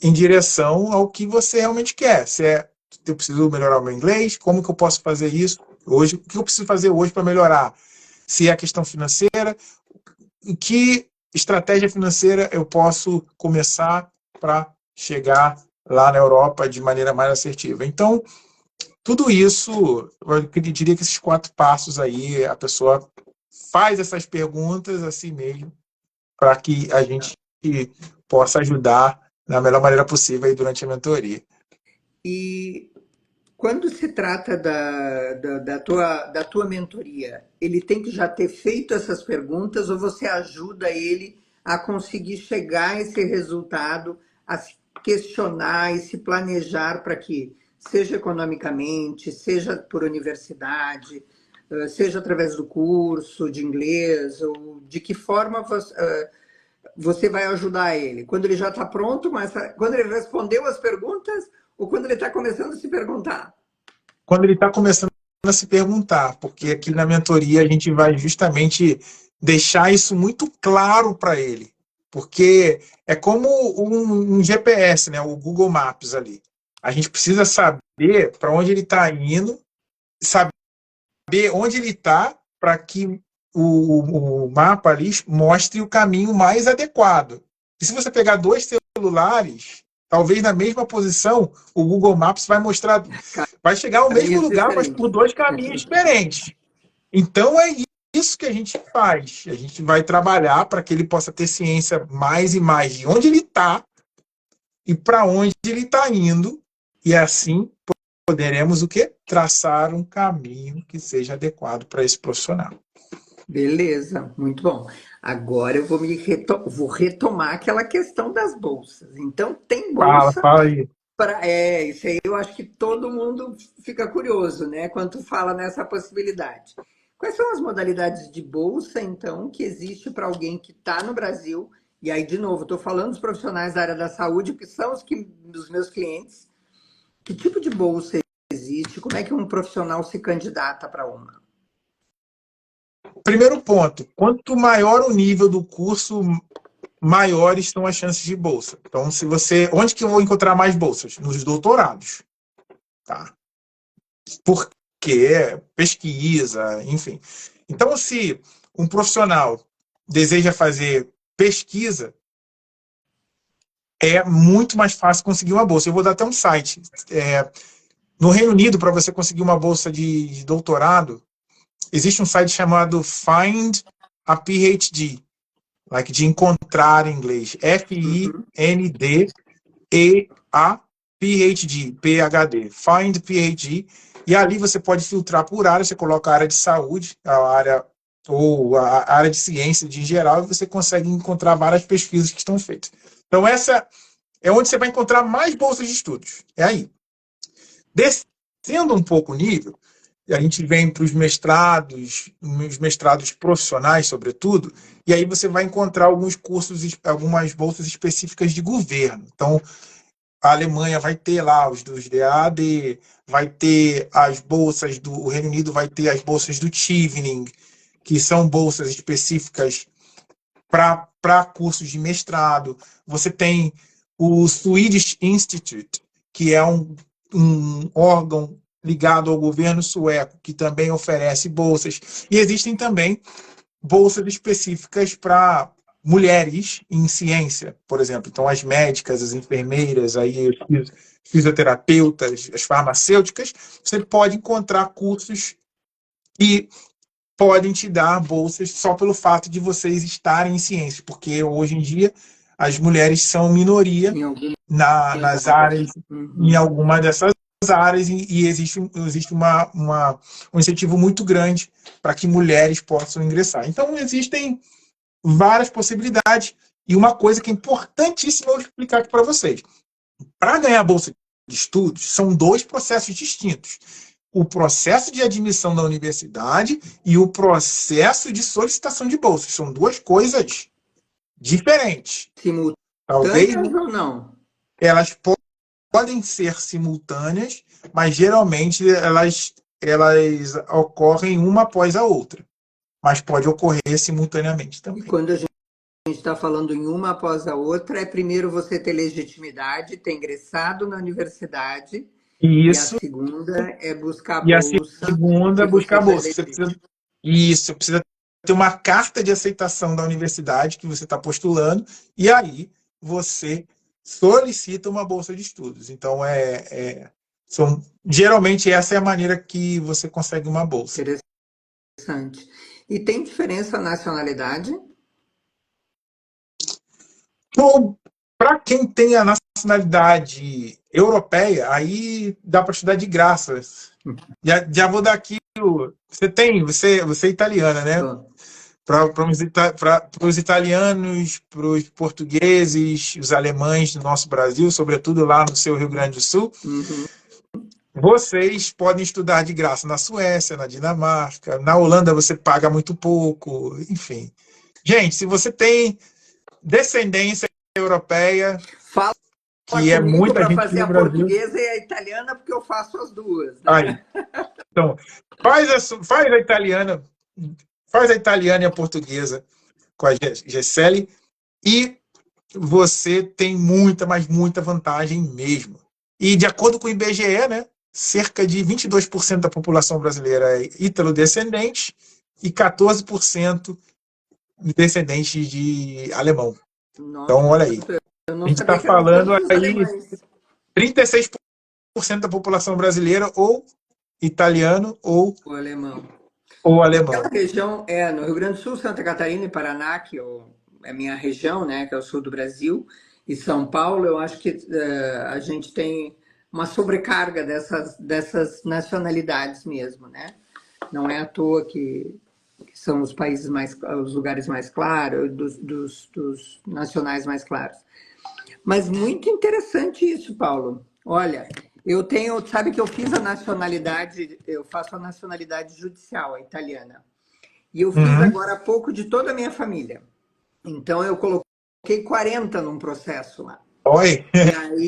em direção ao que você realmente quer. Se eu preciso melhorar o meu inglês, como que eu posso fazer isso hoje? O que eu preciso fazer hoje para melhorar? Se é a questão financeira, que estratégia financeira eu posso começar para chegar lá na Europa de maneira mais assertiva. Então, tudo isso, eu diria que esses 4 passos aí, a pessoa faz essas perguntas a si mesmo para que a gente possa ajudar da melhor maneira possível aí durante a mentoria. E quando se trata da tua mentoria, ele tem que já ter feito essas perguntas ou você ajuda ele a conseguir chegar a esse resultado, a se questionar e se planejar para que, seja economicamente, seja por universidade, seja através do curso de inglês, ou de que forma você vai ajudar ele? Quando ele já está pronto, quando ele respondeu as perguntas ou quando ele está começando a se perguntar? Quando ele está começando a se perguntar, porque aqui na mentoria a gente vai justamente deixar isso muito claro para ele, porque é como um GPS, né, o Google Maps ali. A gente precisa saber para onde ele está indo, saber onde ele está para que o mapa ali mostre o caminho mais adequado. E se você pegar dois celulares, talvez na mesma posição, o Google Maps vai mostrar, vai chegar ao mesmo Caminhos lugar, mas diferentes. por dois caminhos diferentes. Então é isso que a gente faz. A gente vai trabalhar para que ele possa ter ciência mais e mais de onde ele está e para onde ele está indo, e assim poderemos o quê? Traçar um caminho que seja adequado para esse profissional. Beleza, muito bom. Agora eu vou retomar aquela questão das bolsas. Então, tem bolsa Fala aí. para. Isso aí eu acho que todo mundo fica curioso, né? Quando tu fala nessa possibilidade. Quais são as modalidades de bolsa, então, que existe para alguém que está no Brasil? E aí, de novo, estou falando dos profissionais da área da saúde, que são os meus clientes. Que tipo de bolsa existe? Como é que um profissional se candidata para uma? Primeiro ponto, quanto maior o nível do curso, maiores são as chances de bolsa. Então, se você, onde que eu vou encontrar mais bolsas? Nos doutorados, tá? Porque pesquisa, enfim. Então, se um profissional deseja fazer pesquisa, é muito mais fácil conseguir uma bolsa. Eu vou dar até um site. No Reino Unido, para você conseguir uma bolsa de doutorado, existe um site chamado Find a PhD, like de encontrar em inglês. Uhum. Findeea PhD, PhD, Find PhD. E ali você pode filtrar por área, você coloca a área de saúde, a área ou a área de ciência de geral, e você consegue encontrar várias pesquisas que estão feitas. Então, essa é onde você vai encontrar mais bolsas de estudos. É aí. Descendo um pouco o nível, a gente vem para os mestrados profissionais, sobretudo, e aí você vai encontrar alguns cursos, algumas bolsas específicas de governo. Então, a Alemanha vai ter lá os dos DAAD, vai ter as bolsas do o Reino Unido, vai ter as bolsas do Chevening, que são bolsas específicas para cursos de mestrado. Você tem o Swedish Institute, que é um órgão ligado ao governo sueco, que também oferece bolsas. E existem também bolsas específicas para mulheres em ciência, por exemplo. Então, as médicas, as enfermeiras, aí, os fisioterapeutas, as farmacêuticas, você pode encontrar cursos que podem te dar bolsas só pelo fato de vocês estarem em ciência, porque hoje em dia as mulheres são minoria Em algumas nas áreas. áreas, em Uhum. alguma dessas áreas, e existe um incentivo muito grande para que mulheres possam ingressar. Então, existem várias possibilidades, e uma coisa que é importantíssima eu explicar aqui para vocês. Para ganhar a bolsa de estudos, são dois processos distintos: o processo de admissão da universidade e o processo de solicitação de bolsas. São duas coisas diferentes. Talvez Simultâneas ou não? elas podem ser simultâneas, mas geralmente elas ocorrem uma após a outra. Mas pode ocorrer simultaneamente E também. quando a gente está falando em uma após a outra, é primeiro você ter legitimidade, ter ingressado na universidade, E e a isso, segunda é buscar a e a bolsa, segunda, porque você buscar a já é bolsa. legítimo. Você precisa ter uma carta de aceitação da universidade que você está postulando, e aí você solicita uma bolsa de estudos. Então, geralmente essa é a maneira que você consegue uma bolsa. Interessante. E tem diferença a nacionalidade? Para quem tem a nacionalidade europeia, aí dá para estudar de graça. Já vou dar aqui. Você é italiana, né? Bom, Para os italianos, para os portugueses, os alemães do nosso Brasil, sobretudo lá no seu Rio Grande do Sul, uhum. vocês podem estudar de graça na Suécia, na Dinamarca, na Holanda você paga muito pouco, enfim. Gente, se você tem descendência europeia, Fala que é comigo muita para gente aqui fazer no a Brasil, portuguesa e a italiana, porque eu faço as duas, aí. né? Então, faz a italiana e a portuguesa com a Gisele e você tem muita, mas muita vantagem mesmo. E de acordo com o IBGE, né, cerca de 22% da população brasileira é ítalo-descendente e 14% descendente de alemão. Nossa, Então, olha aí. eu A não gente está sabia que eram falando todos os aí alemães. 36% da população brasileira ou italiano O alemão. ou Naquela alemão. região, no Rio Grande do Sul, Santa Catarina e Paraná, que é a minha região, né, que é o sul do Brasil, e São Paulo, eu acho que a gente tem uma sobrecarga dessas nacionalidades mesmo, né? Não é à toa que são os países os lugares mais claros, dos nacionais mais claros. Mas muito interessante isso, Paulo. Olha, sabe que eu fiz a nacionalidade, eu faço a nacionalidade judicial, a italiana. E eu fiz Uhum. agora há pouco de toda a minha família. Então eu coloquei 40 num processo lá. Oi. E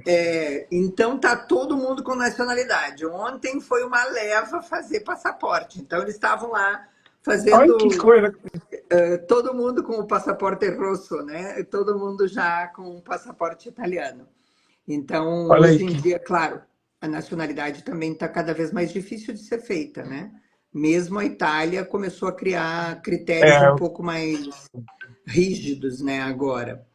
aí, então tá todo mundo com nacionalidade. Ontem foi uma leva fazer passaporte. Então eles estavam lá Olha que fazendo coisa. todo mundo com o passaporte rosso, né? Todo mundo já com o passaporte italiano. Então, Olha aí hoje em que dia, claro, a nacionalidade também está cada vez mais difícil de ser feita, né? Mesmo a Itália começou a criar critérios um é, pouco mais rígidos, né, agora.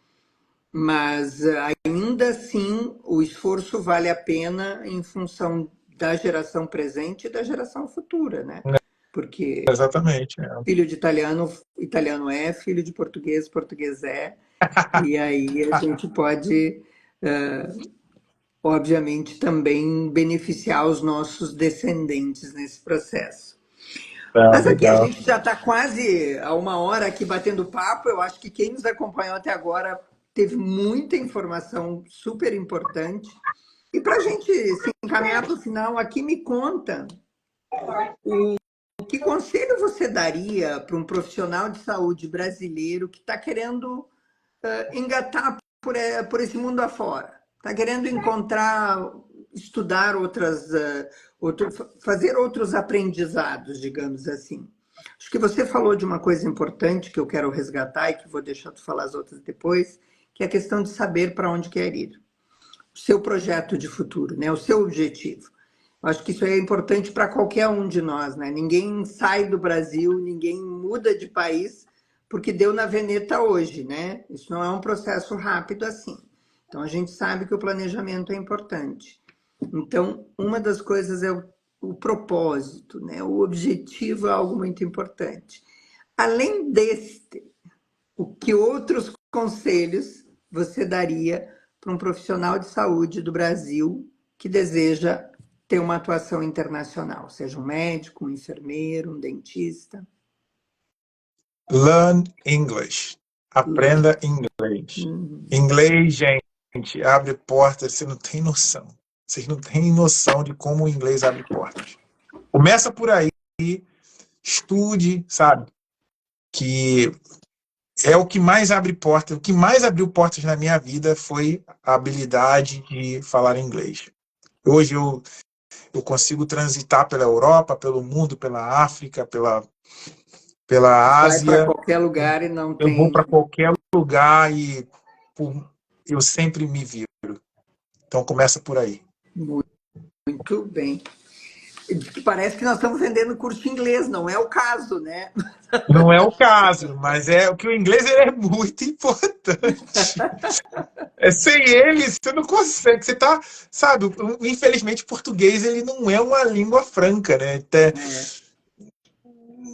Mas ainda assim, o esforço vale a pena em função da geração presente e da geração futura, né? Porque exatamente. filho de italiano, italiano é, filho de português, português é. E aí a gente pode, obviamente, também beneficiar os nossos descendentes nesse processo. Mas aqui a Legal. gente já está quase a uma hora aqui batendo papo. Eu acho que quem nos acompanhou até agora teve muita informação super importante. E para a gente se encaminhar para o final, aqui me conta que conselho você daria para um profissional de saúde brasileiro que está querendo engatar por esse mundo afora? Está querendo encontrar, estudar fazer outros aprendizados, digamos assim. Acho que você falou de uma coisa importante que eu quero resgatar e que vou deixar tu falar as outras depois, que é a questão de saber para onde quer ir. O seu projeto de futuro, né? O seu objetivo. Eu acho que isso é importante para qualquer um de nós, né? Ninguém sai do Brasil, ninguém muda de país porque deu na veneta hoje, né? Isso não é um processo rápido assim. Então a gente sabe que o planejamento é importante. Então, uma das coisas é o propósito, né? O objetivo é algo muito importante. Além deste, o que outros conselhos você daria para um profissional de saúde do Brasil que deseja ter uma atuação internacional, seja um médico, um enfermeiro, um dentista? Learn English. Aprenda inglês. Inglês, gente, abre portas, você não tem noção. Vocês não têm noção de como o inglês abre portas. Começa por aí, estude, sabe? Que é o que mais abre portas. O que mais abriu portas na minha vida foi a habilidade de falar inglês. Hoje eu consigo transitar pela Europa, pelo mundo, pela África, pela Vai para Ásia. qualquer lugar e não Eu vou tem. para qualquer lugar e eu sempre me viro. Então começa por aí. Muito bem. Parece que nós estamos vendendo curso de inglês, não é o caso, né? Não é o caso, mas é o que o inglês ele é muito importante. Sem ele, você não consegue. Você tá, sabe, infelizmente o português ele não é uma língua franca, né?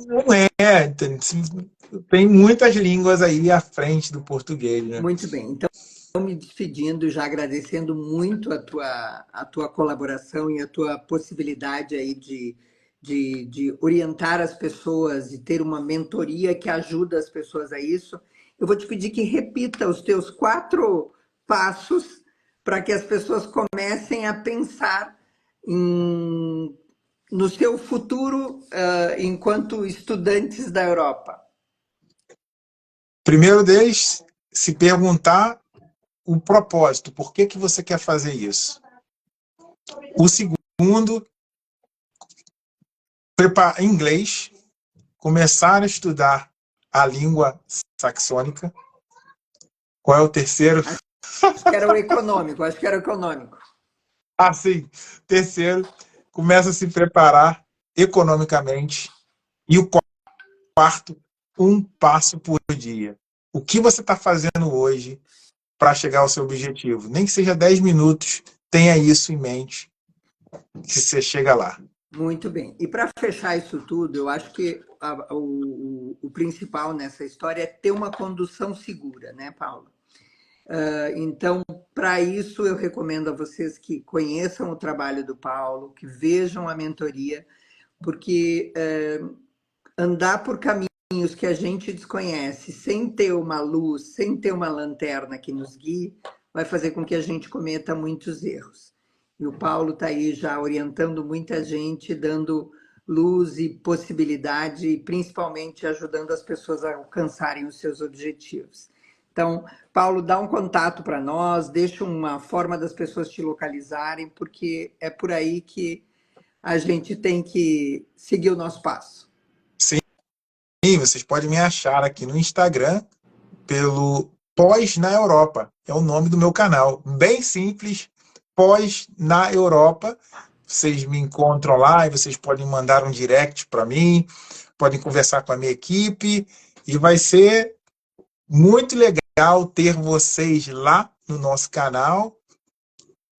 Não é. Tem muitas línguas aí à frente do português, né? Muito bem. Então, me despedindo, já agradecendo muito a tua colaboração e a tua possibilidade aí de orientar as pessoas e ter uma mentoria que ajuda as pessoas a isso. Eu vou te pedir que repita os teus 4 passos para que as pessoas comecem a pensar no seu futuro enquanto estudantes da Europa. Primeiro deles, se perguntar o propósito, por que você quer fazer isso? O segundo, preparar inglês, começar a estudar a língua saxônica. Qual é o terceiro? Acho que era o econômico, acho que era o econômico. Ah, sim. Terceiro, começa a se preparar economicamente. E o quarto, um passo por dia. O que você está fazendo hoje para chegar ao seu objetivo? Nem que seja 10 minutos, tenha isso em mente, que você chega lá. Muito bem. E para fechar isso tudo, eu acho que o principal nessa história é ter uma condução segura, né, Paulo? Então, para isso, eu recomendo a vocês que conheçam o trabalho do Paulo, que vejam a mentoria, porque andar por caminhos que a gente desconhece, sem ter uma luz, sem ter uma lanterna que nos guie, vai fazer com que a gente cometa muitos erros. E o Paulo está aí já orientando muita gente, dando luz e possibilidade, e principalmente ajudando as pessoas a alcançarem os seus objetivos. Então, Paulo, dá um contato para nós, deixa uma forma das pessoas te localizarem, porque é por aí que a gente tem que seguir o nosso passo. Sim, vocês podem me achar aqui no Instagram pelo Pós na Europa. É o nome do meu canal. Bem simples, Pós na Europa. Vocês me encontram lá e vocês podem mandar um direct para mim, podem conversar com a minha equipe e vai ser muito legal ter vocês lá no nosso canal.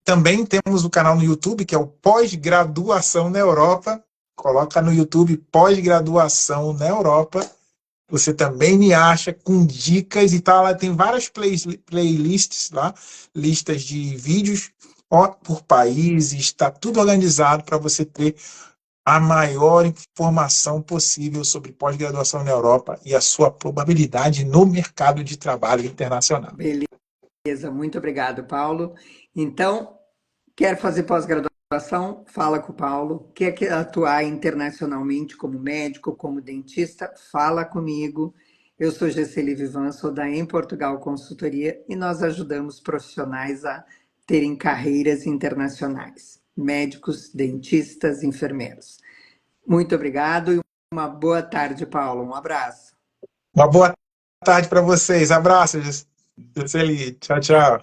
Também temos o canal no YouTube, que é o Pós-Graduação na Europa. Coloca no YouTube Pós-Graduação na Europa. Você também me acha com dicas e tal. Lá tem várias playlists lá, listas de vídeos por países, está tudo organizado para você ter a maior informação possível sobre pós-graduação na Europa e a sua probabilidade no mercado de trabalho internacional. Beleza, muito obrigado, Paulo. Então, quer fazer pós-graduação? Fala com o Paulo. Quer atuar internacionalmente como médico, como dentista? Fala comigo. Eu sou Gesseli Vivan, sou da Em Portugal Consultoria e nós ajudamos profissionais a terem carreiras internacionais. Médicos, dentistas, enfermeiros. Muito obrigado e uma boa tarde, Paulo. Um abraço. Uma boa tarde para vocês. Abraços, Gisele. Tchau, tchau.